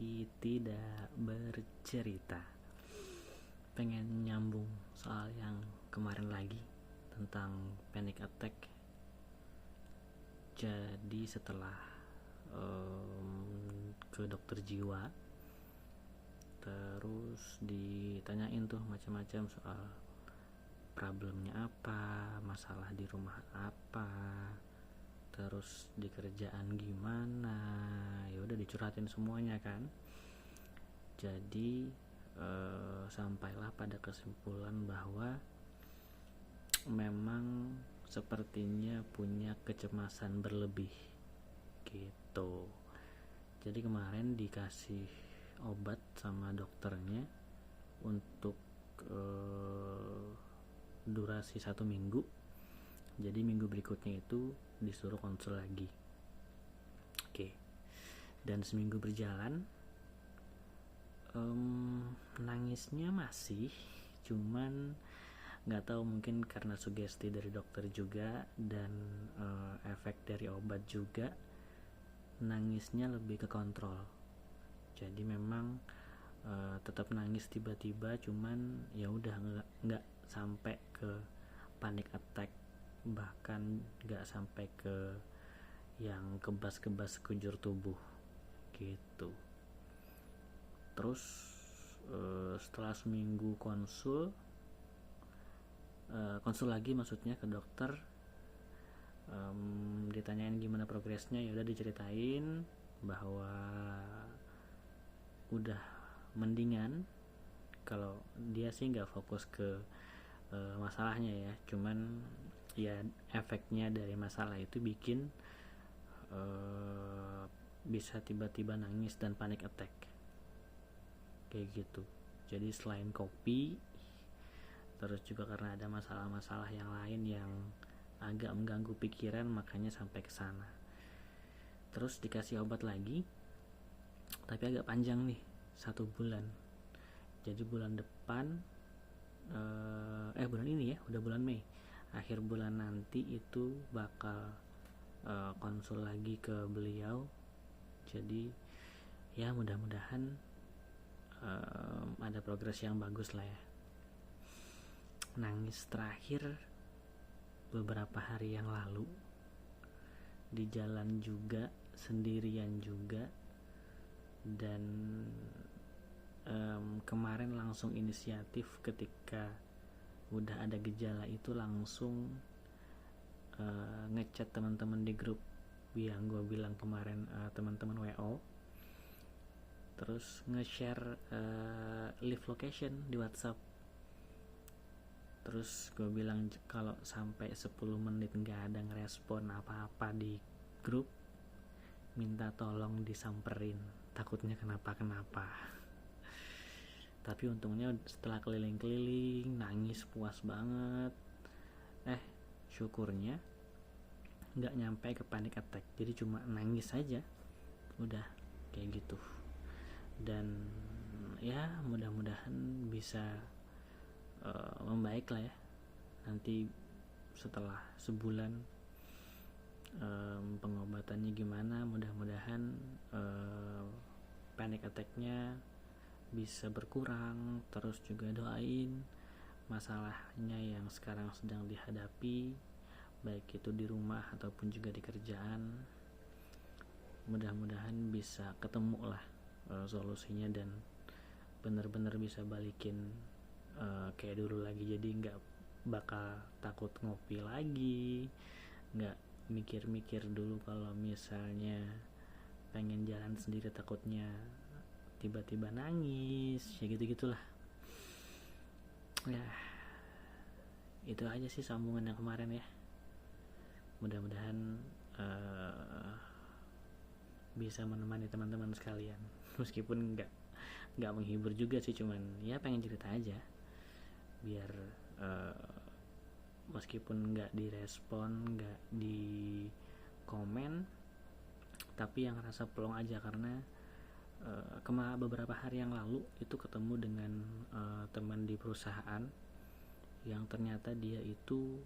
lagi tidak bercerita. Pengen nyambung soal yang kemarin lagi tentang panic attack. Jadi setelah ke dokter jiwa, terus ditanyain tuh macam-macam soal problemnya apa, masalah di rumah apa, terus di kerjaan gimana, ya udah dicurhatin semuanya kan. Jadi sampailah pada kesimpulan bahwa memang sepertinya punya kecemasan berlebih gitu. Jadi kemarin dikasih obat sama dokternya untuk durasi 1 minggu. Jadi minggu berikutnya itu disuruh konsul lagi. Oke. Dan seminggu berjalan, nangisnya masih, cuman nggak tahu mungkin karena sugesti dari dokter juga dan efek dari obat juga, nangisnya lebih ke kontrol. Jadi memang tetap nangis tiba-tiba, cuman ya udah nggak sampai ke panic attack, bahkan nggak sampai ke yang kebas-kebas sekujur tubuh gitu. Terus setelah seminggu konsul lagi maksudnya ke dokter, ditanyain gimana progresnya, ya udah diceritain bahwa udah mendingan. Kalau dia sih nggak fokus ke masalahnya ya, cuman ya efeknya dari masalah itu bikin bisa tiba-tiba nangis dan panic attack kayak gitu. Jadi selain kopi, terus juga karena ada masalah-masalah yang lain yang agak mengganggu pikiran, makanya sampai ke sana. Terus dikasih obat lagi, tapi agak panjang nih, 1 bulan. Jadi bulan depan, bulan ini ya, udah bulan Mei, akhir bulan nanti itu bakal konsul lagi ke beliau. Jadi ya mudah-mudahan ada progres yang bagus lah ya. Nangis terakhir beberapa hari yang lalu, di jalan juga, sendirian juga, dan kemarin langsung inisiatif ketika udah ada gejala itu langsung ngechat teman-teman di grup yang gue bilang kemarin, teman-teman WO, terus nge-share live location di WhatsApp. Terus gue bilang kalau sampai 10 menit gak ada ngerespon apa-apa di grup, minta tolong disamperin, takutnya kenapa-kenapa. Tapi untungnya setelah keliling-keliling, nangis puas banget. Syukurnya gak nyampe ke panic attack, jadi cuma nangis aja, udah kayak gitu. Dan ya mudah-mudahan bisa membaik lah ya nanti setelah sebulan pengobatannya gimana. Mudah-mudahan panic attacknya bisa berkurang. Terus juga doain masalahnya yang sekarang sedang dihadapi, baik itu di rumah ataupun juga di kerjaan, mudah-mudahan bisa ketemu lah solusinya dan benar-benar bisa balikin kayak dulu lagi. Jadi nggak bakal takut ngopi lagi, nggak mikir-mikir dulu kalau misalnya pengen jalan sendiri takutnya tiba-tiba nangis, ya gitu-gitulah ya. Itu aja sih sambungan yang kemarin ya. Mudah-mudahan bisa menemani teman-teman sekalian, meskipun nggak menghibur juga sih, cuman ya pengen cerita aja biar meskipun nggak direspon, nggak di komen, tapi yang ngerasa pelong aja. Karena beberapa hari yang lalu itu ketemu dengan teman di perusahaan yang ternyata dia itu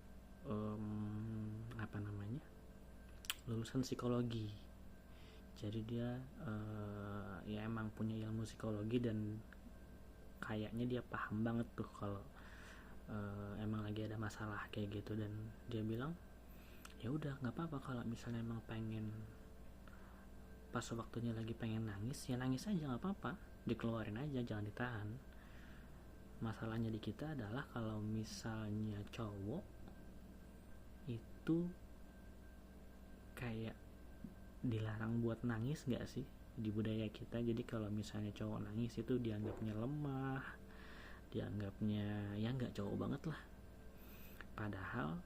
lulusan psikologi. Jadi dia ya emang punya ilmu psikologi dan kayaknya dia paham banget tuh kalau emang lagi ada masalah kayak gitu. Dan dia bilang ya udah nggak apa-apa kalau misalnya emang pengen pas waktunya lagi pengen nangis ya nangis aja, nggak apa-apa, dikeluarin aja, jangan ditahan. Masalahnya di kita adalah kalau misalnya cowok itu kayak dilarang buat nangis gak sih di budaya kita. Jadi kalau misalnya cowok nangis itu dianggapnya lemah, dianggapnya ya nggak cowok banget lah. Padahal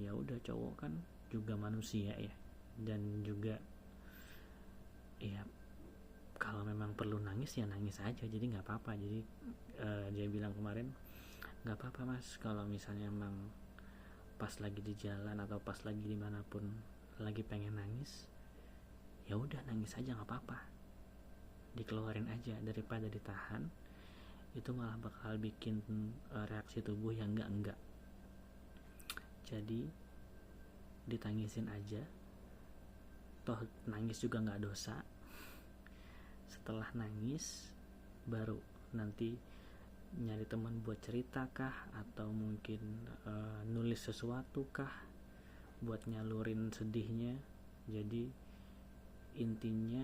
ya udah, cowok kan juga manusia ya, dan juga ya kalau memang perlu nangis ya nangis aja, jadi nggak apa-apa. Jadi dia bilang kemarin nggak apa-apa mas kalau misalnya emang pas lagi di jalan atau pas lagi dimanapun lagi pengen nangis, ya udah nangis aja, nggak apa-apa, dikeluarin aja daripada ditahan. Itu malah bakal bikin reaksi tubuh yang enggak. Jadi ditangisin aja, toh nangis juga nggak dosa. Setelah nangis baru nanti nyari teman buat cerita kah, atau mungkin nulis sesuatu kah buat nyalurin sedihnya. Jadi intinya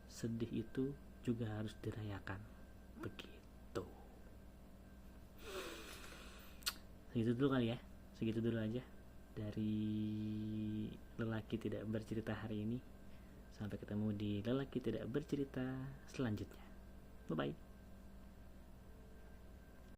sedih itu juga harus dirayakan, begitu. Segitu dulu kali ya, segitu dulu aja dari lelaki tidak bercerita hari ini. Sampai ketemu di lelaki tidak bercerita selanjutnya. Bye bye.